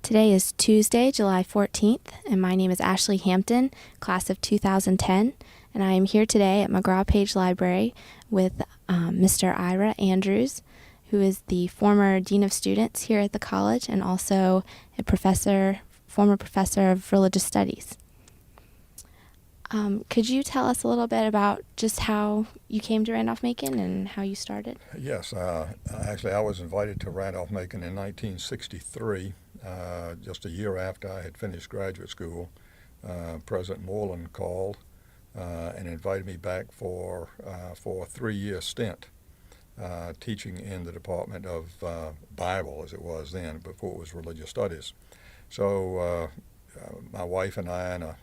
Today is Tuesday, July 14th, and my name is Ashley Hampton, class of 2010, and I am here today at McGraw-Page Library with Mr. Ira Andrews, who is the former Dean of Students here at the college and also a former professor of religious studies. Could you tell us a little bit about just how you came to Randolph-Macon and how you started? Yes, actually I was invited to Randolph-Macon in 1963, just a year after I had finished graduate school. President Moreland called and invited me back for a 3-year stint teaching in the Department of Bible, as it was then, before it was religious studies. So my wife and I and a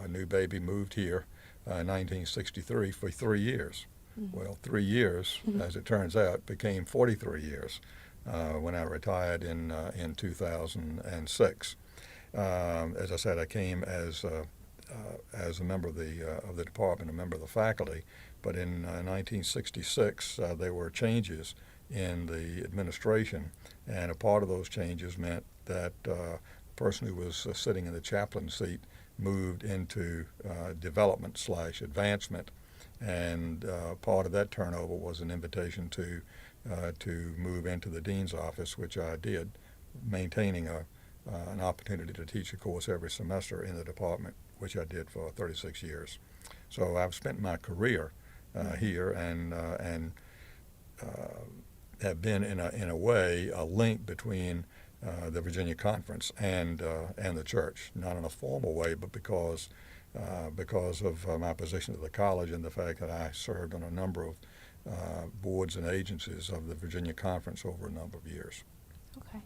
new baby moved here in 1963 for 3 years. Mm-hmm. Well, 3 years, as it turns out, became 43 years when I retired in 2006. As I said, I came as a member of the department, a member of the faculty. But in 1966, there were changes in the administration, and a part of those changes meant that the person who was sitting in the chaplain seat moved into development/advancement, and part of that turnover was an invitation to move into the dean's office, which I did, maintaining an opportunity to teach a course every semester in the department, which I did for 36 years. So I've spent my career here and have been in a way a link between the Virginia Conference and the church, not in a formal way, but because of my position at the college and the fact that I served on a number of boards and agencies of the Virginia Conference over a number of years. Okay.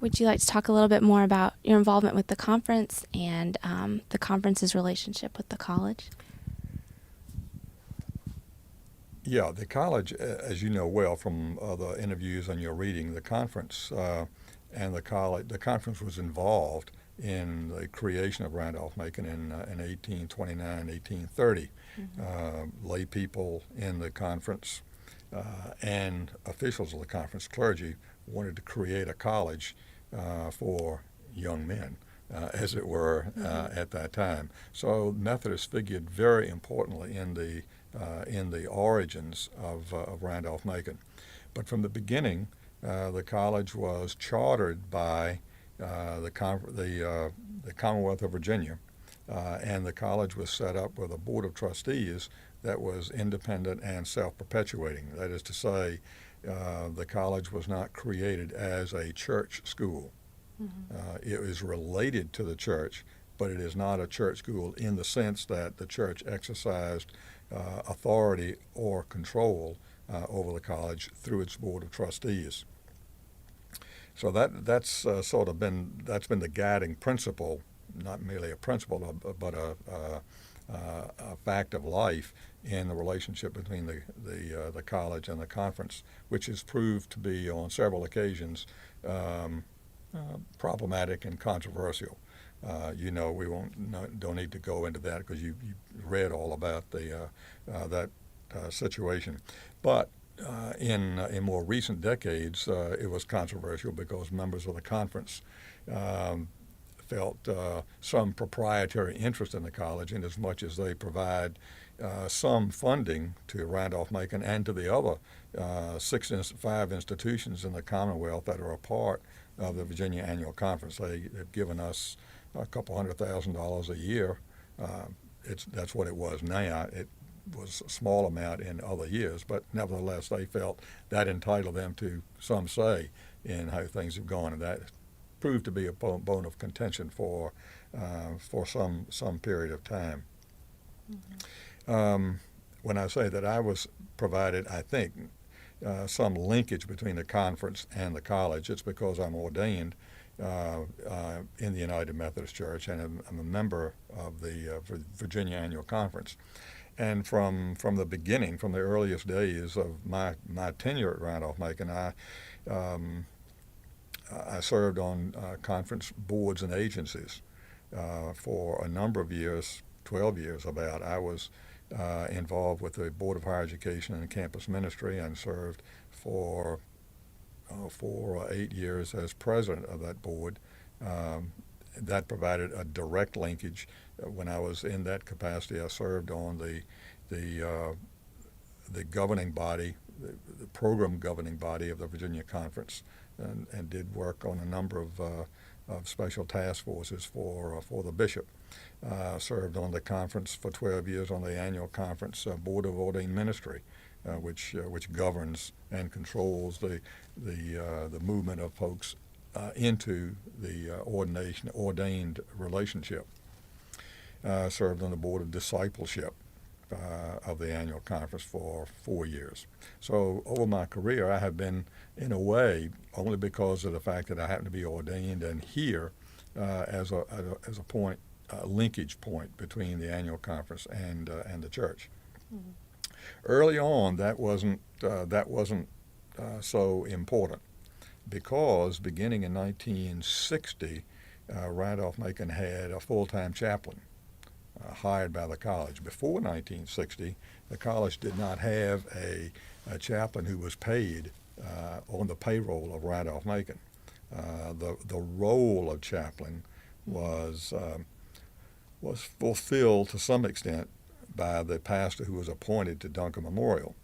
Would you like to talk a little bit more about your involvement with the conference and the conference's relationship with the college? Yeah, the college, as you know well from the interviews and your reading, the conference and the college, the conference was involved in the creation of Randolph-Macon in 1829, 1830. Mm-hmm. Lay people in the conference and officials of the conference, clergy, wanted to create a college for young men, as it were, at that time. So Methodists figured very importantly in the origins of Randolph-Macon. But from the beginning, the college was chartered by the Commonwealth of Virginia, and the college was set up with a board of trustees that was independent and self-perpetuating. That is to say, the college was not created as a church school. Mm-hmm. It is related to the church, but it is not a church school in the sense that the church exercised authority or control over the college through its board of trustees. So that's been the guiding principle, not merely a principle, but a fact of life in the relationship between the college and the conference, which has proved to be on several occasions problematic and controversial. We don't need to go into that because you read all about that situation. But in more recent decades, it was controversial because members of the conference felt some proprietary interest in the college, in as much as they provide some funding to Randolph-Macon and to the other 5 institutions in the Commonwealth that are a part of the Virginia Annual Conference. They have given us a couple $100,000 a year. That's what it was now. It was a small amount in other years, but nevertheless they felt that entitled them to some say in how things have gone, and that proved to be a bone of contention for some period of time. Mm-hmm. When I say that I was provided, I think, some linkage between the conference and the college, it's because I'm ordained in the United Methodist Church, and I'm a member of the Virginia Annual Conference. And from the beginning, from the earliest days of my tenure at Randolph-Macon, I served on conference boards and agencies for a number of years, 12 years about. I was involved with the Board of Higher Education and Campus Ministry and served for 4 or 8 years as president of that board. That provided a direct linkage. When I was in that capacity, I served on the governing body, the program governing body of the Virginia Conference, and did work on a number of special task forces for the bishop. Served on the conference for 12 years on the annual conference Board of Ordained Ministry, which governs and controls the movement of folks into the ordained relationship. Served on the Board of Discipleship of the annual conference for 4 years. So over my career, I have been, in a way, only because of the fact that I happen to be ordained and here as a point, linkage point between the annual conference and the church. Mm-hmm. Early on, that wasn't so important, because beginning in 1960, Randolph-Macon had a full-time chaplain hired by the college. Before 1960, the college did not have a chaplain who was paid on the payroll of Randolph-Macon. The role of chaplain was fulfilled to some extent by the pastor who was appointed to Duncan Memorial.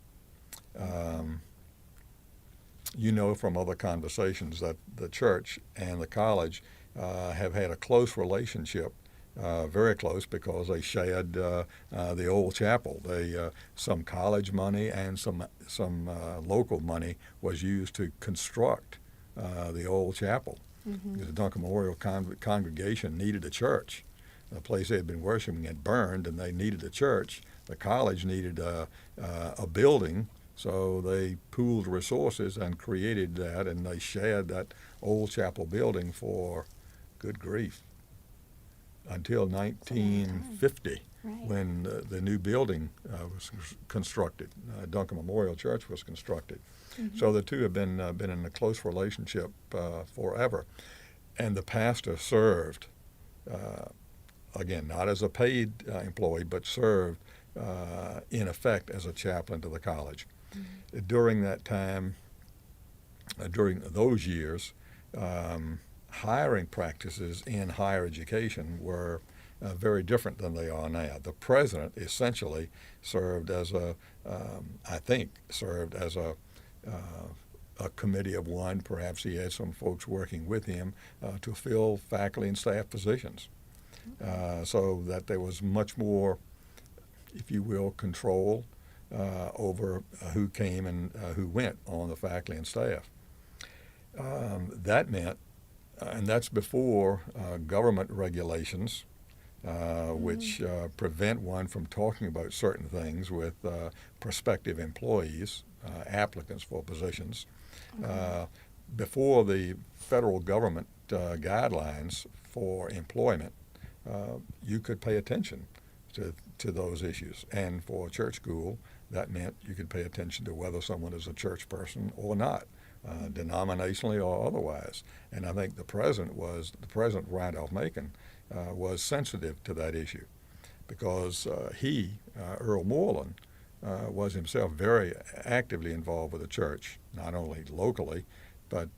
You know from other conversations that the church and the college have had a close relationship, very close, because they shared the old chapel. Some college money and some local money was used to construct the old chapel. Mm-hmm. Because the Duncan Memorial congregation needed a church. The place they had been worshiping had burned, and they needed a church. The college needed a building, so they pooled resources and created that, and they shared that old chapel building for, good grief, until 1950, right, when the new building was constructed. Duncan Memorial Church was constructed. Mm-hmm. So the two have been in a close relationship forever. And the pastor served, again, not as a paid employee, but served in effect as a chaplain to the college. Mm-hmm. During that time, during those years, hiring practices in higher education were very different than they are now. The president essentially served as a committee of one. Perhaps he had some folks working with him to fill faculty and staff positions, so that there was much more, if you will, control over who came and who went on the faculty and staff. That meant, and that's before government regulations, which prevent one from talking about certain things with prospective employees, applicants for positions. Okay. Before the federal government guidelines for employment, you could pay attention to those issues. And for a church school, that meant you could pay attention to whether someone is a church person or not, denominationally or otherwise. And I think the president Randolph-Macon, was sensitive to that issue, because Earl Moreland, was himself very actively involved with the church, not only locally, but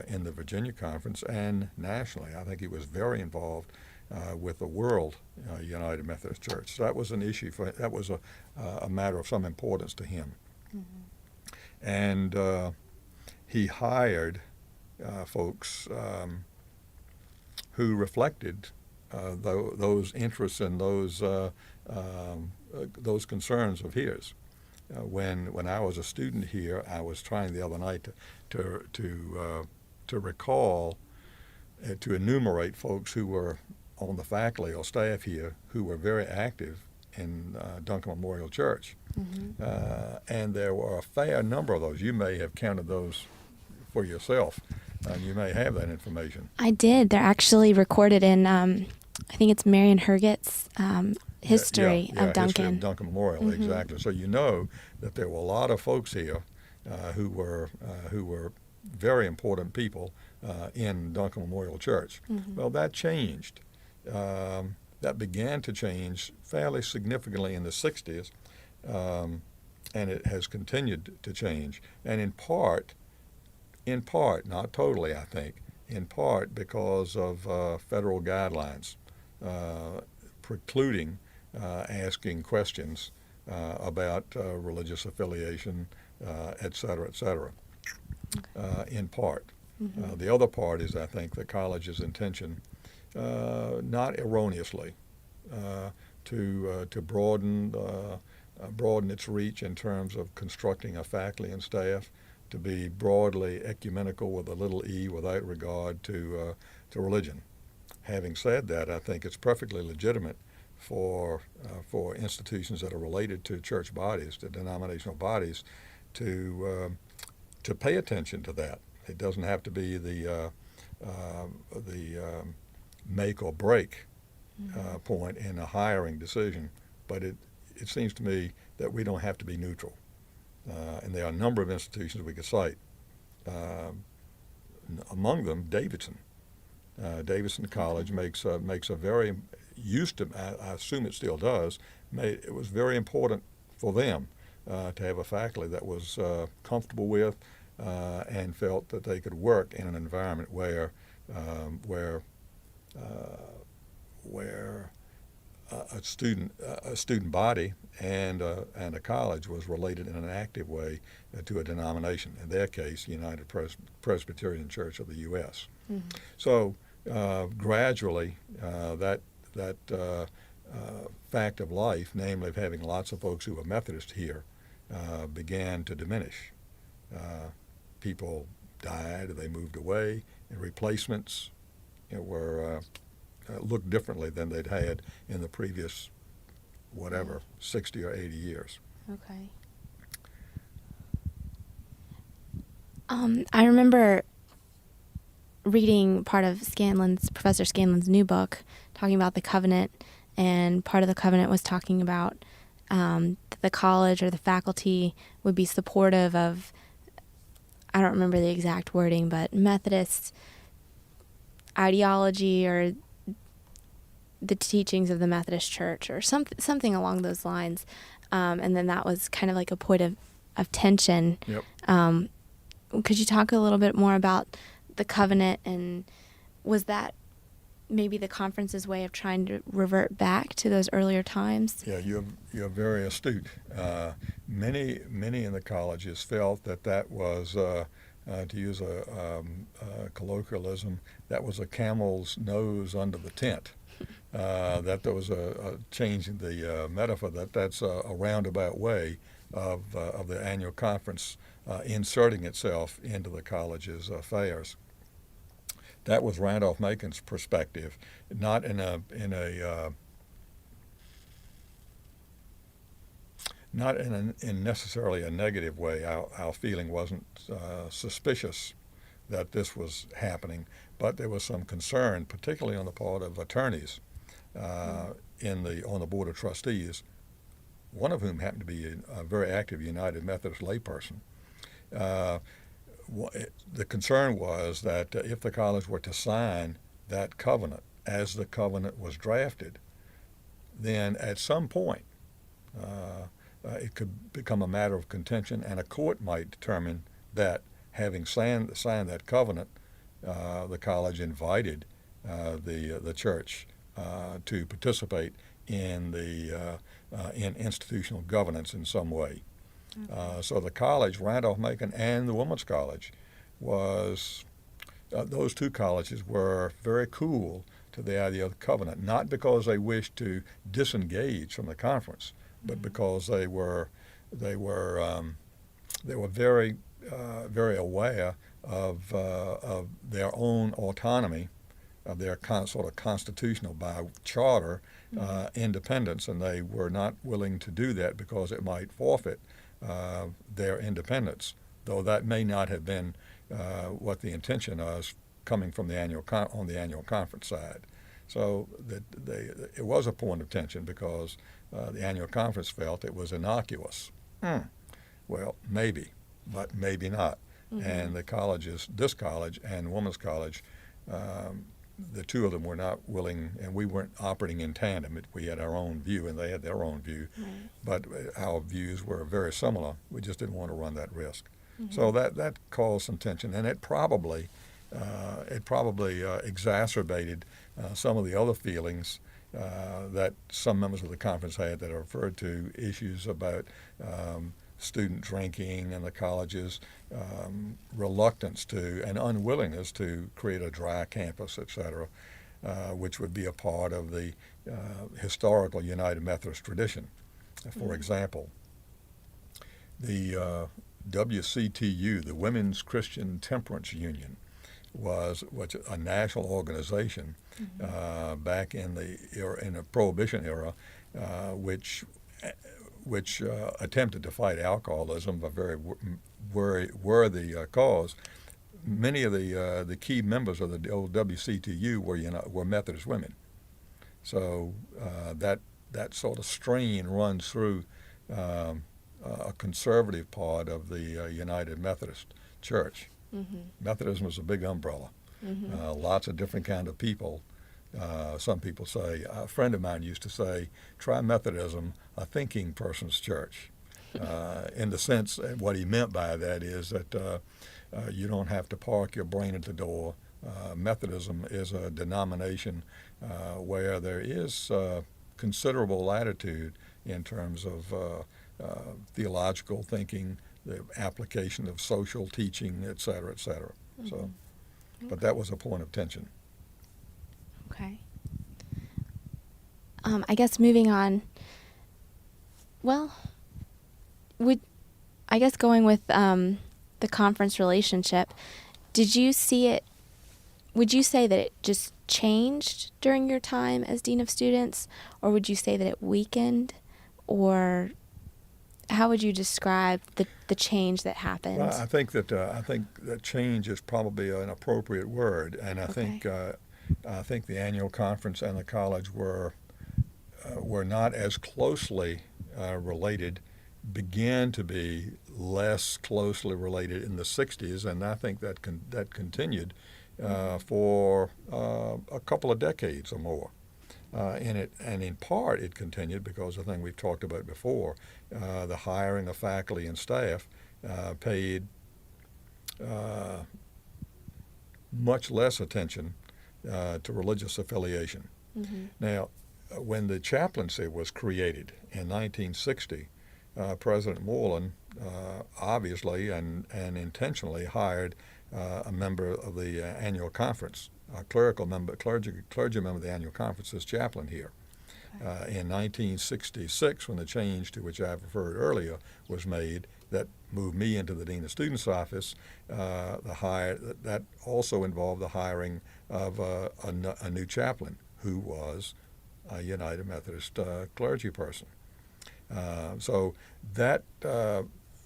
in the Virginia Conference and nationally. I think he was very involved with the World United Methodist Church. So that was an issue that was a matter of some importance to him. Mm-hmm. And he hired folks who reflected those interests and those concerns of his. When I was a student here, I was trying the other night to recall, to enumerate folks who were on the faculty or staff here who were very active in Duncan Memorial Church. Mm-hmm. And there were a fair number of those. You may have counted those for yourself, and you may have that information. I did. They're actually recorded in, I think it's Marion Herget's history of Duncan. History of Duncan Memorial, mm-hmm. Exactly. So you know that there were a lot of folks here who were very important people in Duncan Memorial Church. Mm-hmm. Well, that changed. That began to change fairly significantly in the 60s, and it has continued to change. And in part, In part, not totally, I think, in part because of federal guidelines precluding asking questions about religious affiliation, et cetera, et cetera, in part. The other part is, I think, the college's intention, not erroneously, to broaden its reach in terms of constructing a faculty and staff to be broadly ecumenical with a little e without regard to religion. Having said that, I think it's perfectly legitimate for institutions that are related to church bodies, to denominational bodies, to pay attention to that. It doesn't have to be the make or break point in a hiring decision, but it seems to me that we don't have to be neutral. And there are a number of institutions we could cite. Among them, Davidson. Davidson College makes a very, used to, I assume it still does, it was very important for them to have a faculty that was comfortable with and felt that they could work in an environment where a student body and a college was related in an active way to a denomination. In their case, United Presbyterian Church of the U.S. Mm-hmm. So gradually, that fact of life, namely of having lots of folks who were Methodist here, began to diminish. People died, or they moved away, and replacements were looked differently than they'd had in the previous, 60 or 80 years. Okay. I remember reading part of Professor Scanlon's new book, talking about the covenant, and part of the covenant was talking about that the college or the faculty would be supportive of, I don't remember the exact wording, but Methodist ideology or the teachings of the Methodist Church or something along those lines. And then that was kind of like a point of tension. Yep. Could you talk a little bit more about the covenant, and was that maybe the conference's way of trying to revert back to those earlier times? Yeah, you're very astute. Many in the colleges felt that was, to use a colloquialism, that was a camel's nose under the tent. That there was a change in the metaphor, that's a roundabout way of the annual conference inserting itself into the college's affairs. That was Randolph-Macon's perspective, not in necessarily a negative way. Our feeling wasn't suspicious that this was happening, but there was some concern, particularly on the part of attorneys on the board of trustees, one of whom happened to be a very active United Methodist layperson. The concern was that if the college were to sign that covenant as the covenant was drafted, then at some point it could become a matter of contention, and a court might determine that having signed that covenant, the college invited the church to participate in in institutional governance in some way. So the college, Randolph-Macon and the Women's College, those two colleges were very cool to the idea of the covenant, not because they wished to disengage from the conference, but because they were very very aware of their own autonomy, of their sort of constitutional by charter independence, and they were not willing to do that because it might forfeit their independence, though that may not have been what the intention was coming from the on the annual conference side. So it was a point of tension because the annual conference felt it was innocuous. Well, maybe, but maybe not. Mm-hmm. And this college and Women's College, the two of them were not willing, and we weren't operating in tandem. We had our own view, and they had their own view. Right. But our views were very similar. We just didn't want to run that risk. So that caused some tension, and it probably exacerbated some of the other feelings that some members of the conference had that are referred to issues about student drinking and the college's reluctance to and unwillingness to create a dry campus, et cetera, which would be a part of the historical United Methodist tradition. For example, the WCTU, the Women's Christian Temperance Union, was a national organization back in the Prohibition era, which attempted to fight alcoholism, a very worthy cause. Many of the key members of the old WCTU were Methodist women, so that sort of strain runs through a conservative part of the United Methodist Church. Methodism is a big umbrella. Lots of different kind of people. Some people say, a friend of mine used to say, try Methodism, a thinking person's church. In the sense, what he meant by that is that you don't have to park your brain at the door. Methodism is a denomination where there is considerable latitude in terms of theological thinking, the application of social teaching, et cetera, et cetera. So, but that was a point of tension. Okay. I guess moving on. Well, going with the conference relationship, did you see it? Would you say that it just changed during your time as dean of students, or would you say that it weakened, or how would you describe the change that happened? Well, I think that change is probably an appropriate word, and I think the annual conference and the college were not as closely related, began to be less closely related in the 60s, and I think that continued for a couple of decades or more. And in part it continued because the thing we've talked about before, the hiring of faculty and staff paid much less attention to religious affiliation. Now, when the chaplaincy was created in 1960, President Moreland obviously and intentionally hired a member of the annual conference, a clergy member of the annual conference as chaplain here. In 1966, when the change to which I've referred earlier was made, that moved me into the Dean of Students office, that also involved the hiring of a new chaplain who was a United Methodist clergy person. So that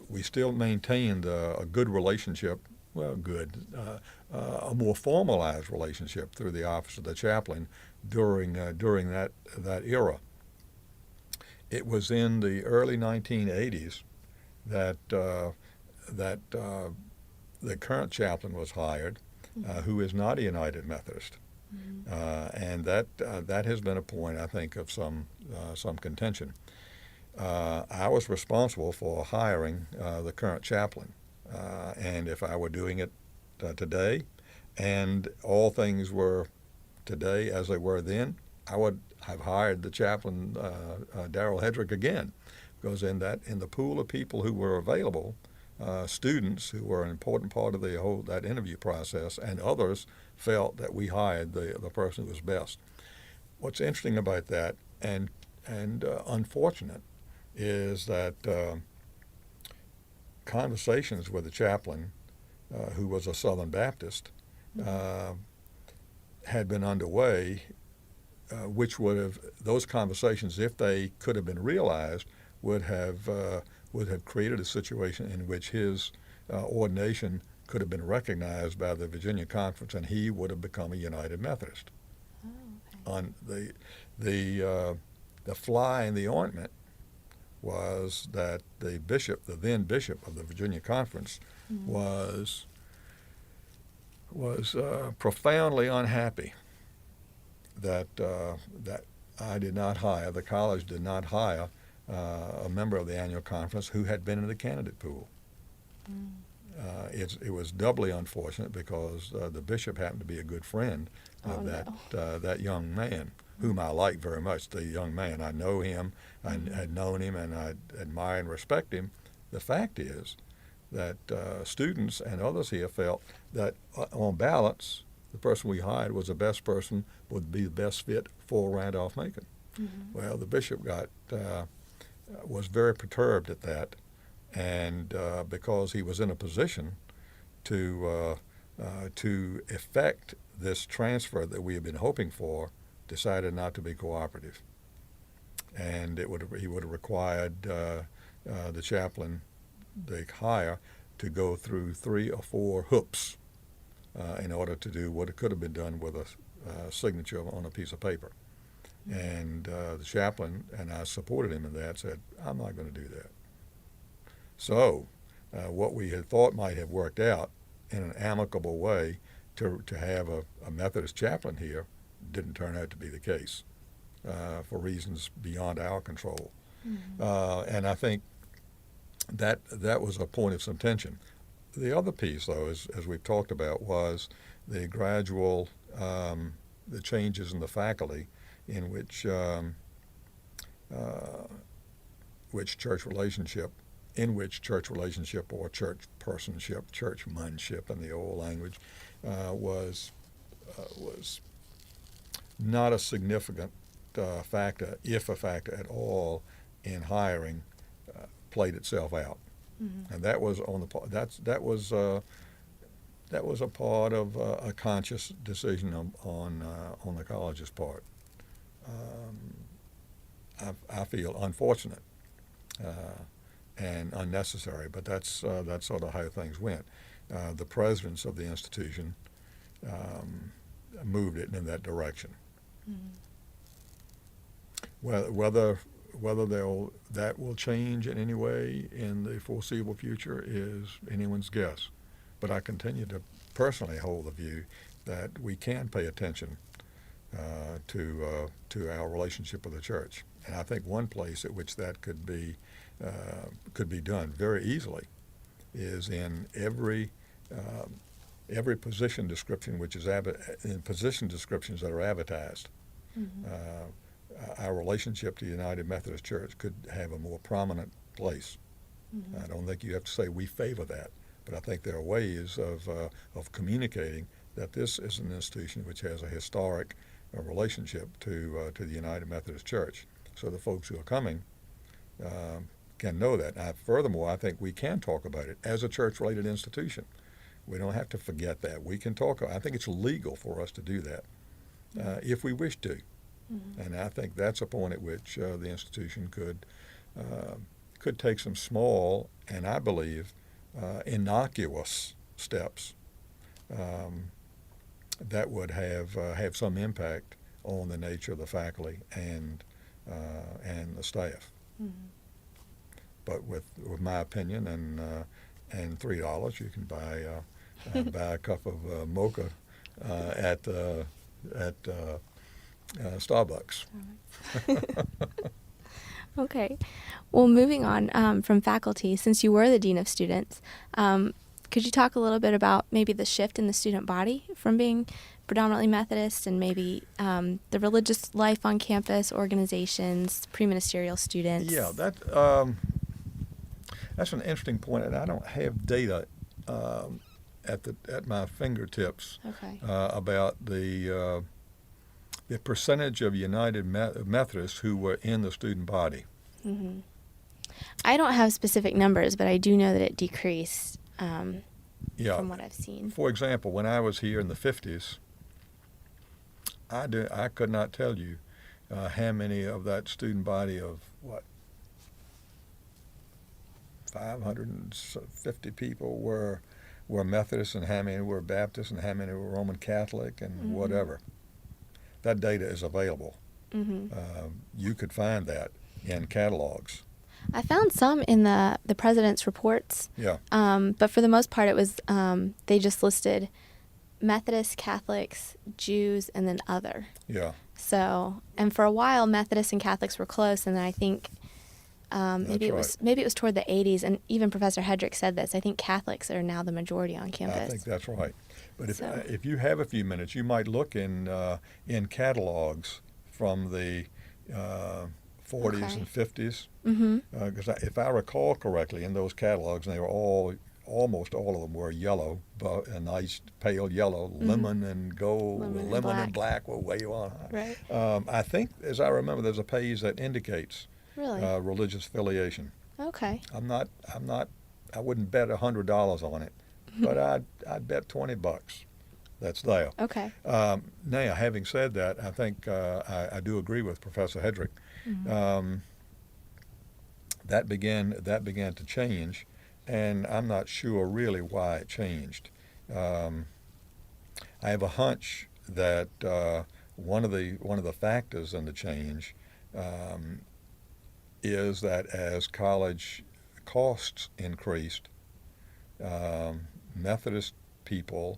we still maintained a good relationship, a more formalized relationship through the office of the chaplain during that era. It was in the early 1980s that the current chaplain was hired, who is not a United Methodist, and that has been a point, I think, of some contention. I was responsible for hiring the current chaplain, and if I were doing it today, and all things were today as they were then, I would have hired the chaplain, Darrell Hedrick, again, because in the pool of people who were available, students who were an important part of that interview process, and others felt that we hired the person who was best. What's interesting about that and unfortunate is that conversations with the chaplain, who was a Southern Baptist, had been underway, which those conversations, if they could have been realized, would have created a situation in which his ordination could have been recognized by the Virginia Conference, and he would have become a United Methodist. On the fly in the ointment was that the then bishop of the Virginia Conference, was profoundly unhappy that I did not hire, the college did not hire a member of the annual conference who had been in the candidate pool. it was doubly unfortunate because the bishop happened to be a good friend of that young man, whom I like very much. The young man, I know him, I had known him, and I admire and respect him. The fact is that students and others here felt that on balance, the person we hired was the best person, would be the best fit for Randolph-Macon. Well, the bishop was very perturbed at that, and because he was in a position to effect this transfer that we had been hoping for, decided not to be cooperative, and he would have required the chaplain they hire to go through 3 or 4 hoops in order to do what it could have been done with a signature on a piece of paper. And the chaplain, and I supported him in that, said, I'm not going to do that. So what we had thought might have worked out in an amicable way to have a Methodist chaplain here didn't turn out to be the case for reasons beyond our control. And I think that was a point of some tension. The other piece, though, as we've talked about, was the gradual the changes in the faculty in which church relationship or church personship, churchmanship in the old language, was not a significant factor, if a factor at all, in hiring, played itself out. And that was that was a part of a conscious decision on the college's part. I feel unfortunate and unnecessary, but that's sort of how things went. The presidents of the institution moved it in that direction. Whether that will change in any way in the foreseeable future is anyone's guess. But I continue to personally hold the view that we can pay attention to our relationship with the church. And I think one place at which that could be done very easily is in every position description which is in position descriptions that are advertised. Our relationship to the United Methodist Church could have a more prominent place. I don't think you have to say we favor that, but I think there are ways of communicating that this is an institution which has a historic relationship to the United Methodist Church, so the folks who are coming can know that. Now, furthermore, I think we can talk about it as a church-related institution. We don't have to forget that. We can talk. I think it's legal for us to do that if we wish to. And I think that's a point at which the institution could take some small and, I believe, innocuous steps that would have some impact on the nature of the faculty and the staff. But with my opinion and $3, you can buy a cup of mocha at Starbucks. Okay. Well, moving on from faculty, since you were the Dean of Students, could you talk a little bit about maybe the shift in the student body from being predominantly Methodist and maybe the religious life on campus, organizations, pre-ministerial students? Yeah, that's an interesting point, and I don't have data at my fingertips about the percentage of United Methodists who were in the student body. I don't have specific numbers, but I do know that it decreased from what I've seen. For example, when I was here in the 50s, I could not tell you how many of that student body of 550 people were Methodists, and how many were Baptists, and how many were Roman Catholic, and whatever. That data is available. You could find that in catalogs. I found some in the president's reports. But for the most part, it was they just listed Methodists, Catholics, Jews, and then other. So, and for a while, Methodists and Catholics were close, and then I think Maybe it right. was toward the 80s, and even Professor Hedrick said this. I think Catholics are now the majority on campus. I think that's right. But So, if you have a few minutes, you might look in catalogs from the 40s okay. and 50s. Mm-hmm. Because if I recall correctly, in those catalogs, and they were almost all of them were yellow, but a nice pale yellow, Mm-hmm. lemon and gold, lemon and black were way on Right. high. I think, as I remember, there's a page that indicates Really? religious affiliation. Okay. I'm not, I wouldn't bet $100 on it, but I'd bet $20. That's there. Okay. Now, having said that, I think I do agree with Professor Hedrick. Mm-hmm. That began to change, and I'm not sure really why it changed. I have a hunch that one of the factors in the change is that as college costs increased, Methodist people,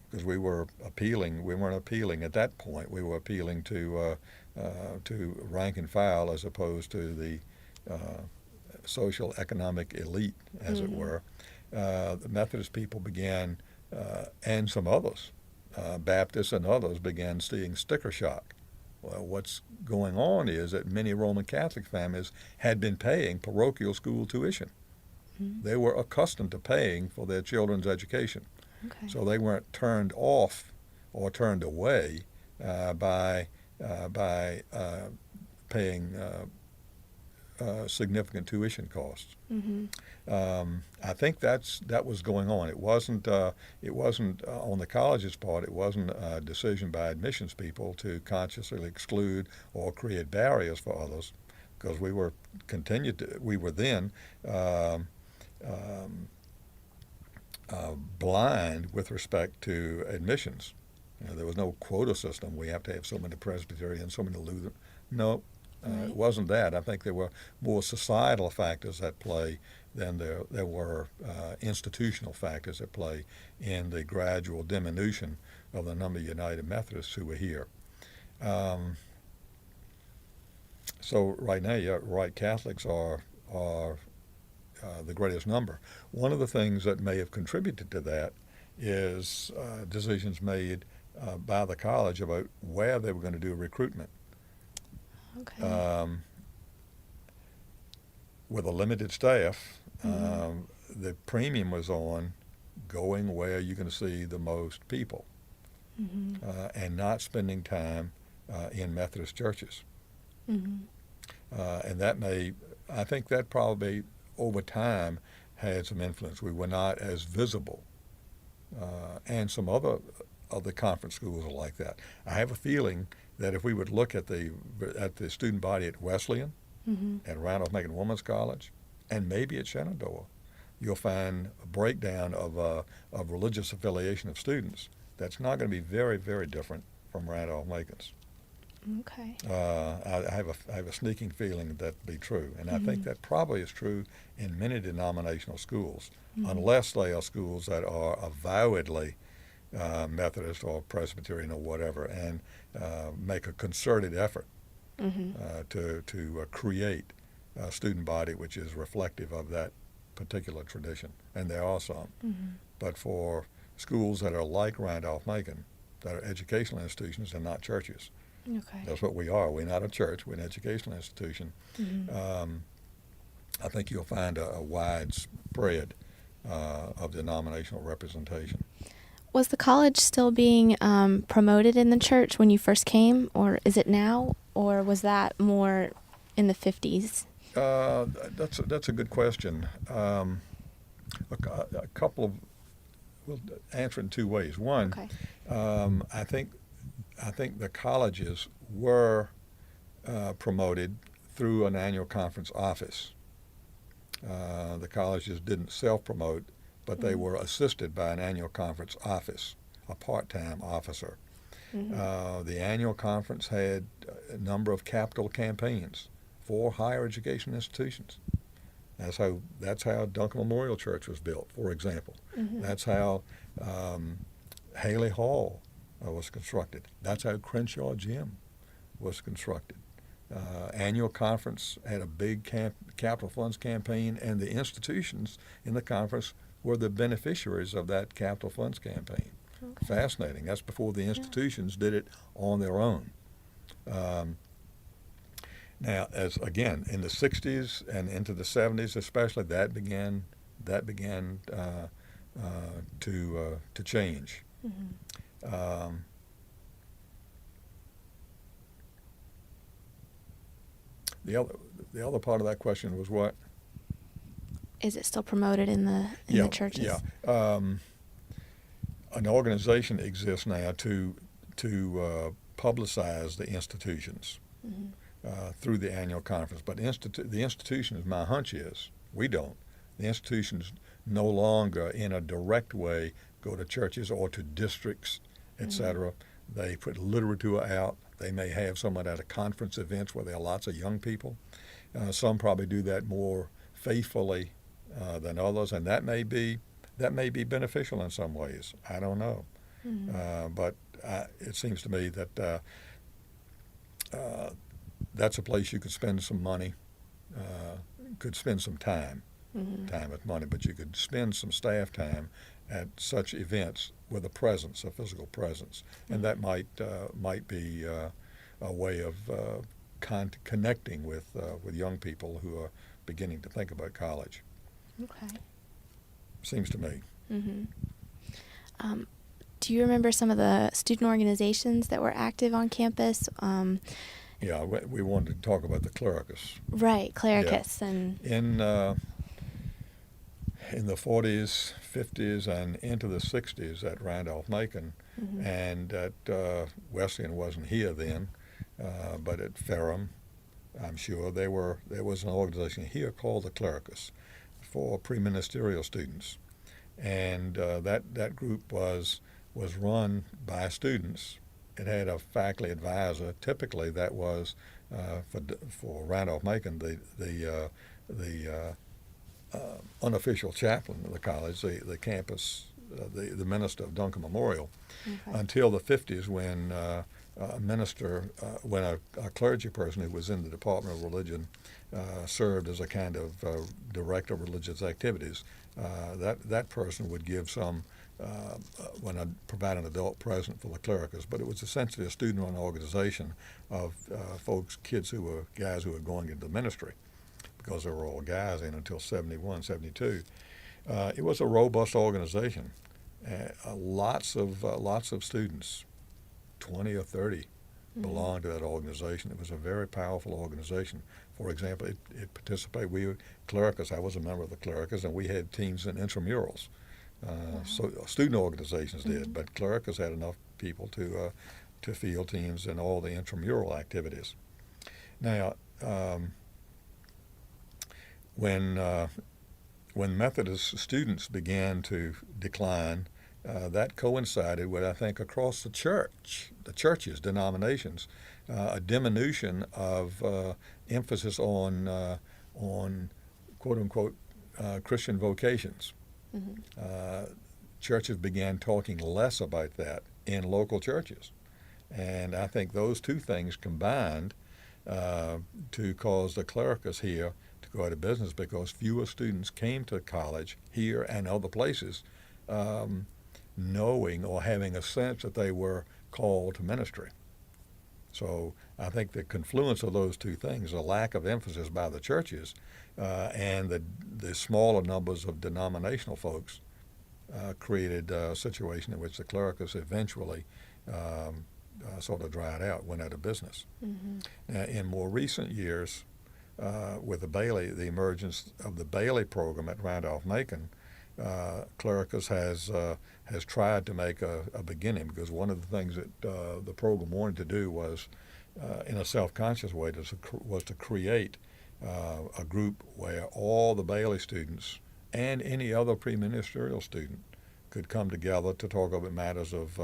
because we weren't appealing at that point. We were appealing to rank and file as opposed to the social economic elite, as it were. The Methodist people began, and some others, Baptists and others, began seeing sticker shock. Well, what's going on is that many Roman Catholic families had been paying parochial school tuition. Mm-hmm. They were accustomed to paying for their children's education. Okay. So they weren't turned off or turned away by paying significant tuition costs. Mm-hmm. I think that was going on. It wasn't on the college's part. It wasn't a decision by admissions people to consciously exclude or create barriers for others, because we were then blind with respect to admissions. There was no quota system. We have to have so many Presbyterians, so many Lutheran. No, Right. it wasn't that. I think there were more societal factors at play than there were institutional factors at play in the gradual diminution of the number of United Methodists who were here. So right now, you're right, Catholics are the greatest number. One of the things that may have contributed to that is decisions made by the college about where they were going to do recruitment. Okay. With a limited staff, Mm-hmm. the premium was on going where you're going to see the most people, Mm-hmm. and not spending time in Methodist churches. Mm-hmm. And I think that probably over time had some influence. We were not as visible, and some other conference schools are like that. I have a feeling that if we would look at the student body at Wesleyan, Mm-hmm. at Randolph-Macon Women's College, and maybe at Shenandoah, you'll find a breakdown of religious affiliation of students that's not going to be very, very different from Randolph-Macon's. Okay. I have a sneaking feeling that that'd be true, and I think Mm-hmm. that probably is true in many denominational schools, Mm-hmm. unless they are schools that are avowedly Methodist or Presbyterian or whatever, and make a concerted effort Mm-hmm. to create a student body which is reflective of that particular tradition, and there are some. Mm-hmm. But for schools that are like Randolph-Macon, that are educational institutions and not churches, Okay. that's what we are. We're not a church. We're an educational institution. Mm-hmm. I think you'll find a wide spread of denominational representation. Was the college still being promoted in the church when you first came, or is it now, or was that more in the 50s? That's a good question. A couple of, we'll answer it in two ways. One, Okay. I think the colleges were promoted through an annual conference office. The colleges didn't self-promote, but they were assisted by an annual conference office, a part-time officer. Mm-hmm. The annual conference had a number of capital campaigns for higher education institutions. That's how Duncan Memorial Church was built, for example. Mm-hmm. That's how Haley Hall was constructed. That's how Crenshaw Gym was constructed. annual conference had a big capital funds campaign, and the institutions in the conference were the beneficiaries of that capital funds campaign. Okay. Fascinating. That's before the institutions did it on their own. Now, as again in the '60s and into the '70s, especially, that began to change. Mm-hmm. The other part of that question was what? Is it still promoted in the churches? Yeah. An organization exists now to publicize the institutions through the annual conference. But the institutions, my hunch is, we don't. The institutions no longer, in a direct way, go to churches or to districts, etc. They put literature out. They may have someone at a conference events where there are lots of young people. Some probably do that more faithfully than others, and that may be beneficial in some ways. I don't know, but it seems to me that that's a place you could spend some money, could spend some time. Time is money, but you could spend some staff time at such events with a physical presence, and that might be a way of connecting with young people who are beginning to think about college. Okay. Seems to me. Do you remember some of the student organizations that were active on campus? Yeah, we wanted to talk about the clericus. Right, clericus, Yeah. and In the 40s, 50s, and into the 60s at Randolph-Macon, and at Wesleyan wasn't here then, but at Ferrum, I'm sure there was an organization here called the Clericus for preministerial students, and that group was run by students. It had a faculty advisor. Typically, that was for Randolph-Macon the unofficial chaplain of the college, the campus, the minister of Duncan Memorial, until the 50s when a minister, when a clergy person who was in the Department of Religion served as a kind of director of religious activities. That person would give some, when I provide an adult present for the clericus, but it was essentially a student-run organization of guys who were going into the ministry, because they were all guys in until 71, 72. It was a robust organization. Lots of students, 20 or 30, belonged to that organization. It was a very powerful organization. For example, it participated. Clericus, I was a member of the Clericus, and we had teams in intramurals. So student organizations did, but Clericus had enough people to field teams in all the intramural activities. Now, when Methodist students began to decline, that coincided with, I think, across the churches, denominations, a diminution of emphasis on quote unquote Christian vocations. Churches began talking less about that in local churches, and I think those two things combined to cause the clericus here to go out of business, because fewer students came to college here and other places knowing or having a sense that they were called to ministry. So I think the confluence of those two things, a lack of emphasis by the churches and the smaller numbers of denominational folks, created a situation in which the clericus eventually sort of dried out, went out of business. Now, in more recent years, with the emergence of the Bailey program at Randolph-Macon, clericus has tried to make a beginning, because one of the things that the program wanted to do was, in a self-conscious way, was to create a group where all the Bailey students and any other preministerial student could come together to talk about matters of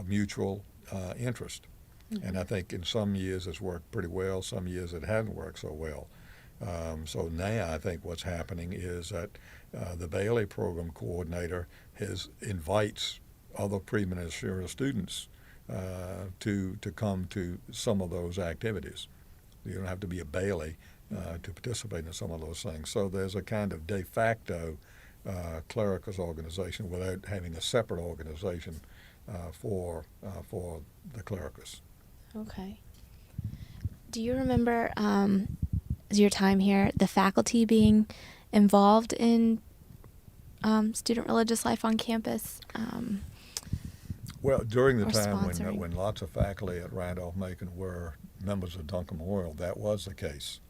mutual interest. And I think in some years it's worked pretty well, some years it hasn't worked so well. So now I think what's happening is that the Bailey program coordinator invites other preministerial students to come to some of those activities. You don't have to be a Bailey to participate in some of those things. So there's a kind of de facto clericals organization without having a separate organization for the clericals. Okay. Do you remember your time here, the faculty being involved in student religious life on campus? Well, during the Or time sponsoring. when lots of faculty at Randolph-Macon were members of Duncan Memorial, that was the case.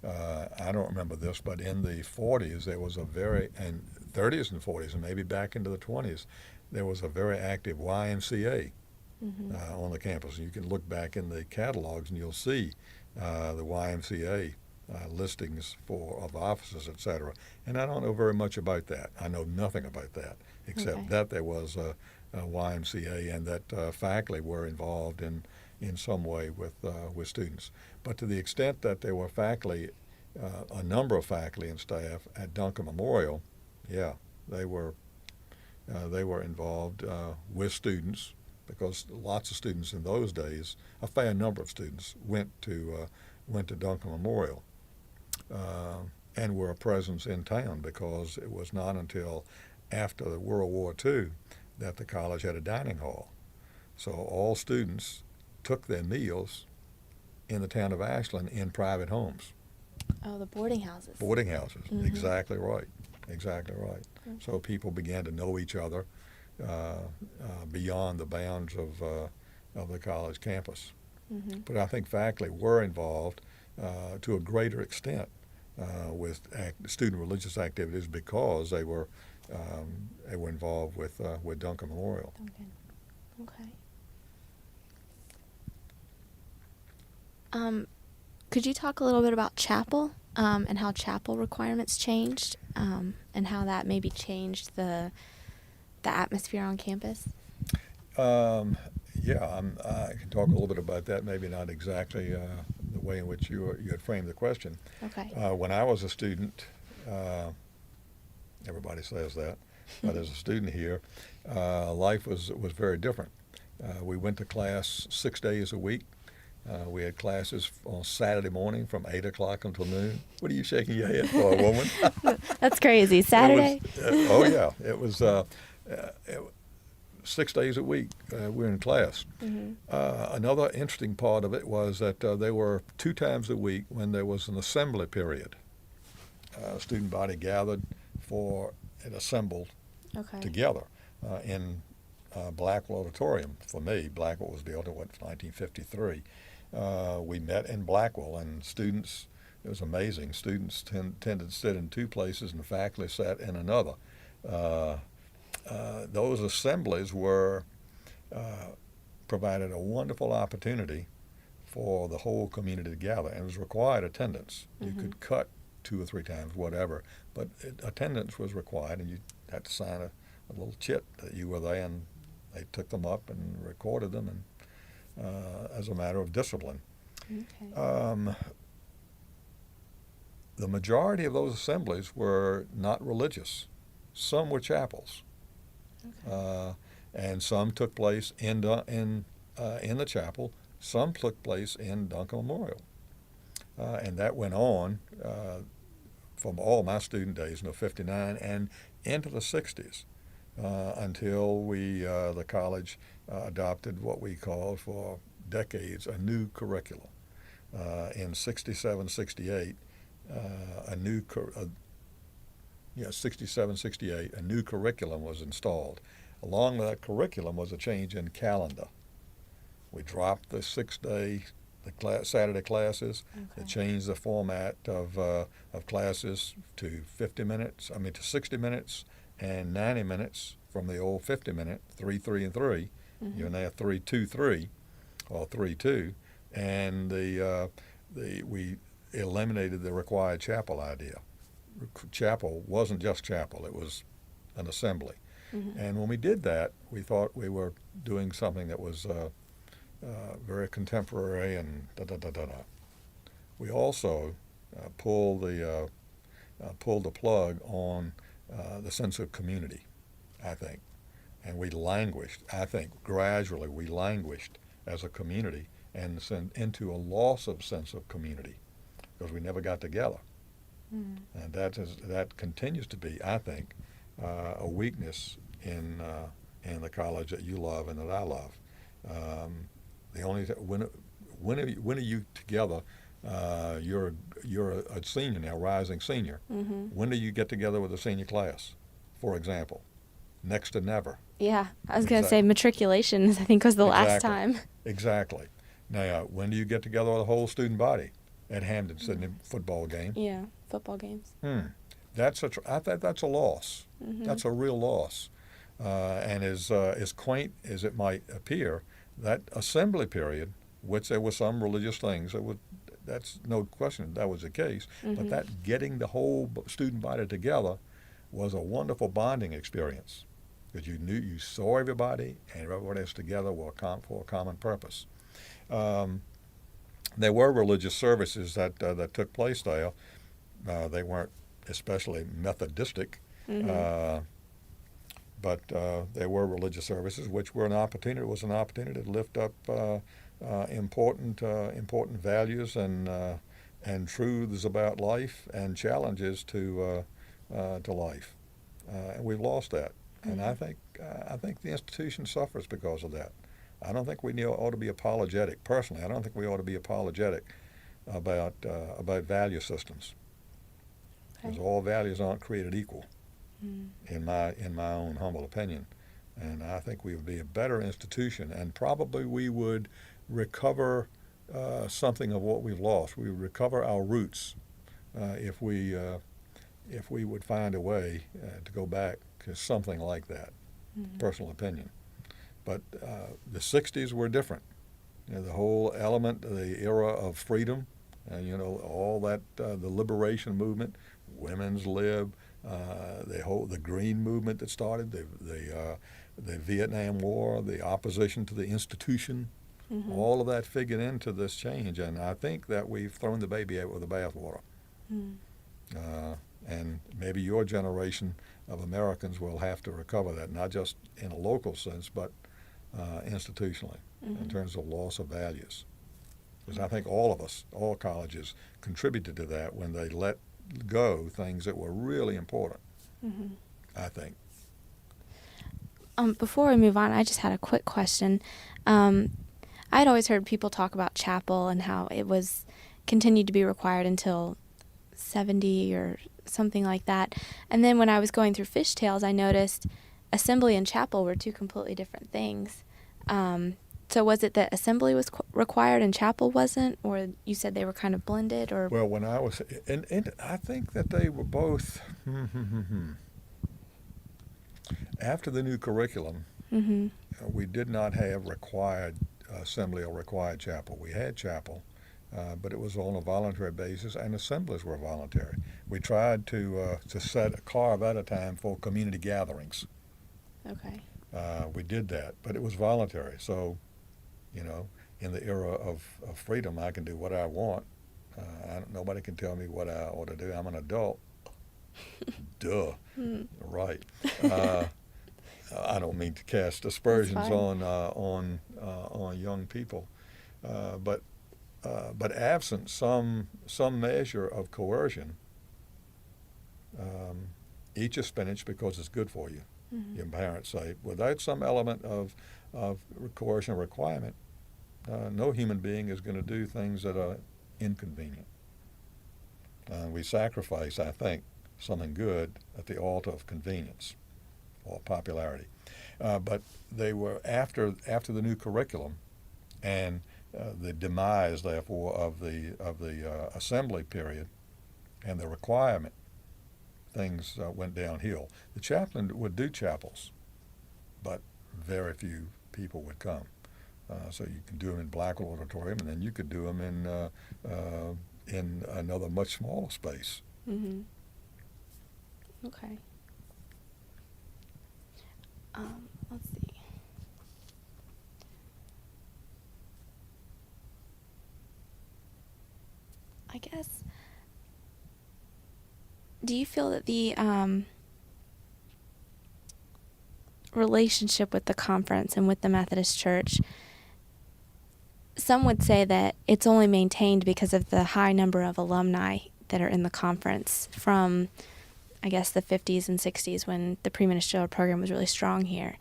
I don't remember this, but in the 40s, there was and 30s and 40s, and maybe back into the 20s, there was a very active YMCA on the campus. You can look back in the catalogs and you'll see the YMCA listings of offices, etc. And I don't know very much about that. I know nothing about that, except that there was a YMCA and that faculty were involved in some way with students. But to the extent that there were faculty, a number of faculty and staff at Duncan Memorial, yeah, they were involved with students, because lots of students in those days, a fair number of students, went to Duncan Memorial and were a presence in town, because it was not until after the World War II that the college had a dining hall. So all students took their meals in the town of Ashland in private homes. Oh, the boarding houses. Boarding houses, exactly right, exactly right. So people began to know each other beyond the bounds of the college campus. But I think faculty were involved to a greater extent with student religious activities, because they were involved with Duncan Memorial. Okay. Could you talk a little bit about chapel and how chapel requirements changed and how that maybe changed the atmosphere on campus? Yeah, I can talk a little bit about that, maybe not exactly the way in which you had framed the question. Okay. When I was a student, everybody says that, but as a student here, life was very different. We went to class 6 days a week. We had classes on Saturday morning from 8 o'clock until noon. What are you shaking your head for, a woman? That's crazy. Saturday? Oh, yeah. It was 6 days a week we were in class. Another interesting part of it was that there were 2 times a week when there was an assembly period. Student body gathered and assembled together in Blackwell Auditorium. For me, Blackwell was built in 1953. We met in Blackwell, and students, it was amazing, students tended to sit in 2 places and faculty sat in another. Those assemblies provided a wonderful opportunity for the whole community to gather, and it was required attendance. You could cut 2 or 3 times, whatever, but attendance was required, and you had to sign a little chit that you were there, and they took them up and recorded them, and as a matter of discipline. The majority of those assemblies were not religious. Some were chapels, and some took place in the chapel. Some took place in Duncan Memorial, and that went on from all my student days, 59 and into the 60s, until the college adopted what we called for decades a new curriculum. In 67, 68, a new 67, 68, a new curriculum was installed. Along with that curriculum was a change in calendar. We dropped the 6-day, Saturday classes. It changed the format of classes to 60 minutes and 90 minutes from the old 50-minute, 3, 3, and 3. You're now 3, 2, 3, or 3, 2, and we eliminated the required chapel idea. Chapel wasn't just chapel; it was an assembly. And when we did that, we thought we were doing something that was very contemporary and da-da-da-da-da. We also pulled the plug on the sense of community, I think. And we languished. I think gradually we languished as a community and into a loss of sense of community because we never got together. Mm. And that continues to be, I think, a weakness in the college that you love and that I love. The only when are you together? You're a senior now, rising senior. Mm-hmm. When do you get together with the senior class, for example? Next to never. Yeah, I was going to Exactly. say matriculation, I think, was the last Exactly. time. Exactly. Now, when do you get together with the whole student body at Hamden Sydney football game? Yeah, football games. I think that's a loss. Mm-hmm. That's a real loss. And as quaint as it might appear, that assembly period, which there were some religious things, that's no question that was the case, Mm-hmm. but that getting the whole student body together was a wonderful bonding experience because you saw everybody and everybody was together for a common purpose. There were religious services that took place there. They weren't especially Methodistic, Mm-hmm. but there were religious services which were an opportunity. It was an opportunity to lift up important values and truths about life and challenges to life. And we've lost that. And I think the institution suffers because of that. I don't think we ought to be apologetic. Personally, I don't think we ought to be apologetic about value systems, because all values aren't created equal, in my own humble opinion. And I think we would be a better institution, and probably we would recover something of what we've lost. We would recover our roots if we would find a way to go back to something like that. Personal opinion. But the 60s were different. The whole element, the era of freedom, all that, the liberation movement, women's lib, the green movement that started, the Vietnam War, the opposition to the institution, all of that figured into this change. And I think that we've thrown the baby out with the bathwater. And maybe your generation of Americans will have to recover that, not just in a local sense, but institutionally, in terms of loss of values. Because I think all of us, all colleges, contributed to that when they let go things that were really important, I think. Before we move on, I just had a quick question. I'd always heard people talk about chapel and how it was continued to be required until 70 or something like that. And then when I was going through Fishtails, I noticed assembly and chapel were two completely different things. So was it that assembly was required and chapel wasn't, or you said they were kind of blended, or? Well, when I was, and I think that they were both. After the new curriculum, we did not have required assembly or required chapel. We had chapel, but it was on a voluntary basis, and assemblies were voluntary. We tried to carve out a time for community gatherings. Okay. We did that, but it was voluntary. So, in the era of freedom, I can do what I want. Nobody can tell me what I ought to do. I'm an adult. Duh. Right. I don't mean to cast aspersions on young people, but absent some measure of coercion, eat your spinach because it's good for you. Your parents say. Without some element of coercion requirement, no human being is going to do things that are inconvenient. We sacrifice, I think, something good at the altar of convenience or popularity. But they were after the new curriculum and the demise, therefore, of the assembly period and the requirement, things went downhill. The chaplain would do chapels, but very few people would come. So you can do them in Blackwell Auditorium, and then you could do them in another much smaller space. Okay. Let's see. I guess, do you feel that the relationship with the conference and with the Methodist Church, some would say that it's only maintained because of the high number of alumni that are in the conference from, I guess, the 50s and 60s when the pre-ministerial program was really strong here.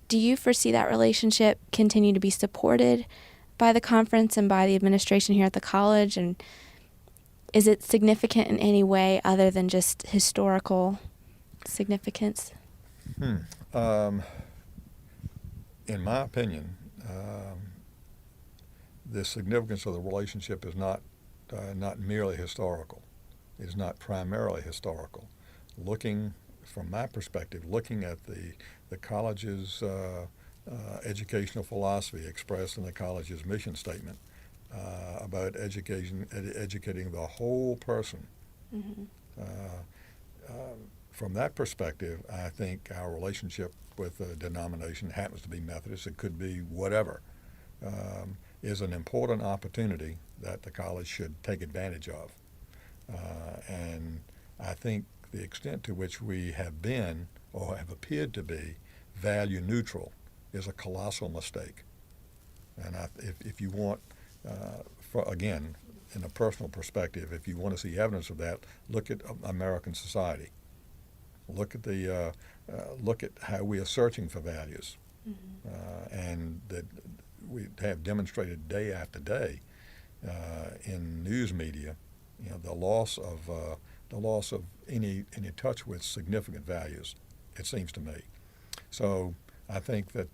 Do you foresee that relationship continue to be supported by the conference and by the administration here at the college? And is it significant in any way other than just historical significance? In my opinion, the significance of the relationship is not merely historical. It is not primarily historical. From my perspective, looking at the college's educational philosophy expressed in the college's mission statement about educating the whole person. From that perspective, I think our relationship with the denomination, happens to be Methodist, it could be whatever, is an important opportunity that the college should take advantage of. And I think the extent to which we have been, or have appeared to be, value neutral is a colossal mistake. And if you want, again, in a personal perspective, if you want to see evidence of that, look at American society. Look at how we are searching for values, and that we have demonstrated day after day in news media, the loss of any touch with significant values. It seems to me. So I think that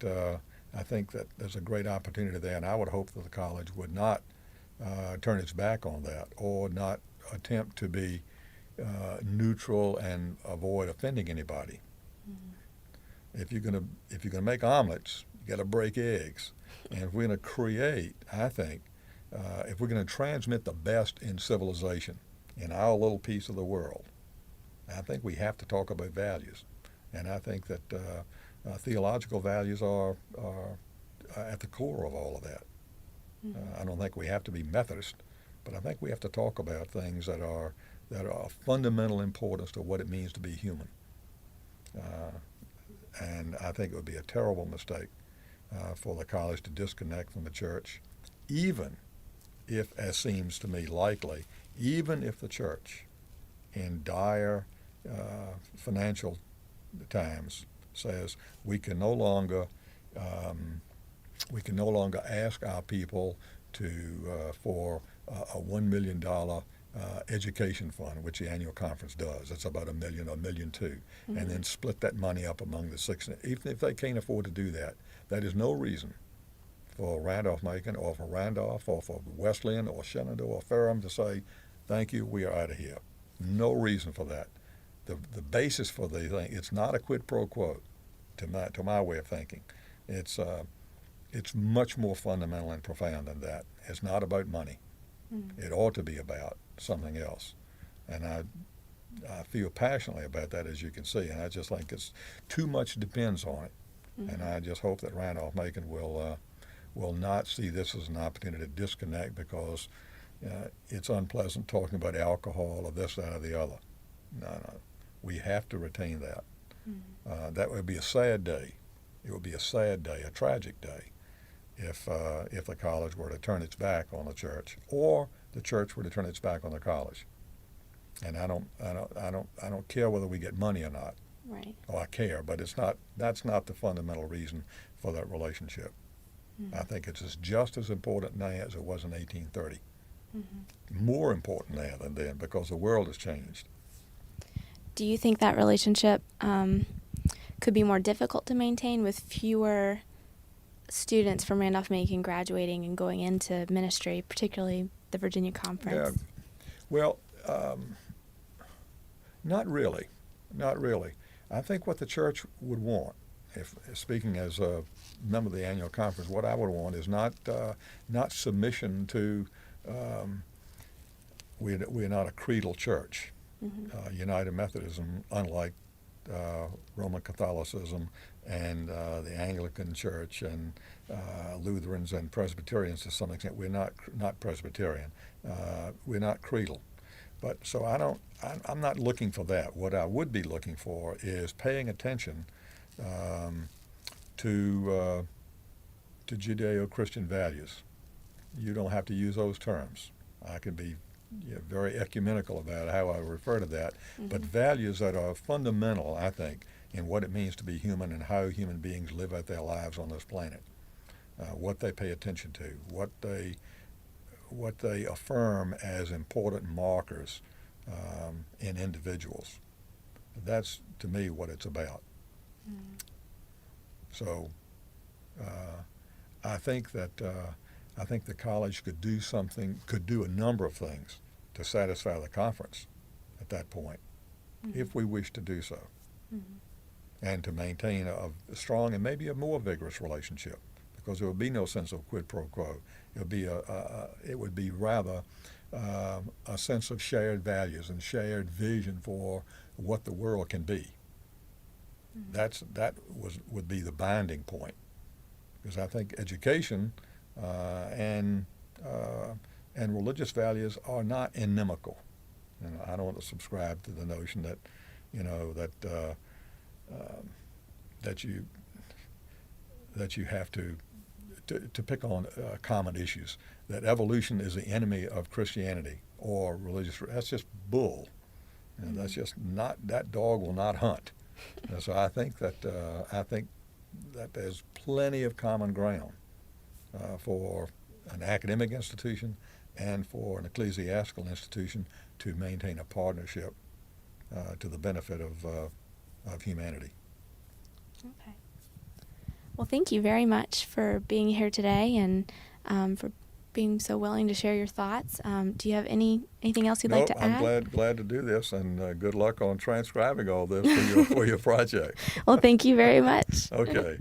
there's a great opportunity there, and I would hope that the college would not turn its back on that, or not attempt to be neutral and avoid offending anybody. If you're gonna make omelets, you got to break eggs. And if we're going to create, I think, if we're going to transmit the best in civilization in our little piece of the world, I think we have to talk about values. And I think that theological values are at the core of all of that. I don't think we have to be Methodist, but I think we have to talk about things that are of fundamental importance to what it means to be human. And I think it would be a terrible mistake for the college to disconnect from the church, even if, as seems to me likely, even if the church in dire financial times says we can no longer ask our people for a $1 million education fund, which the annual conference does. It's about $1 million or $1.2 million, and then split that money up among the six. Even if they can't afford to do that, that is no reason for Randolph-Macon or for Randolph or for Wesleyan or Shenandoah or Ferrum to say, thank you, we are out of here. No reason for that. The basis for the thing, it's not a quid pro quo, to my way of thinking. It's much more fundamental and profound than that. It's not about money. It ought to be about something else. And I feel passionately about that, as you can see, and I just think too much depends on it. And I just hope that Randolph-Macon will not see this as an opportunity to disconnect because it's unpleasant talking about alcohol or this, that, or the other. No. We have to retain that. That would be a sad day. It would be a sad day, a tragic day, if the college were to turn its back on the church, or the church were to turn its back on the college. And I don't care whether we get money or not. Right. Oh, I care, but that's not the fundamental reason for that relationship. I think it's just as important now as it was in 1830. More important now than then, because the world has changed. Do you think that relationship could be more difficult to maintain with fewer students from Randolph-Macon graduating and going into ministry, particularly the Virginia Conference? Yeah. Well, not really. Not really. I think what the church would want, if speaking as a member of the annual conference, what I would want is not submission to. We're not a creedal church. United Methodism, unlike Roman Catholicism and the Anglican Church and Lutherans and Presbyterians to some extent, we're not Presbyterian. We're not creedal. But so I'm not looking for that. What I would be looking for is paying attention um, to Judeo-Christian values. You don't have to use those terms. I can be very ecumenical about how I refer to that, but values that are fundamental, I think, in what it means to be human and how human beings live out their lives on this planet. What they pay attention to, what they affirm as important markers in individuals. That's, to me, what it's about. So I think that the college could do a number of things to satisfy the conference at that point, if we wish to do so, and to maintain a strong and maybe a more vigorous relationship, because there would be no sense of quid pro quo. It would be rather a sense of shared values and shared vision for what the world can be. That would be the binding point, because I think education and religious values are not inimical. I don't want to subscribe to the notion that that you have to pick on common issues. That evolution is the enemy of Christianity or religious. That's just bull. That's just not. That dog will not hunt. And so I think that there's plenty of common ground for an academic institution and for an ecclesiastical institution to maintain a partnership to the benefit of humanity. Okay. Well, thank you very much for being here today and for being so willing to share your thoughts. Do you have anything else you'd like to add? I'm glad to do this, and good luck on transcribing all this for your project. Well, thank you very much. Okay.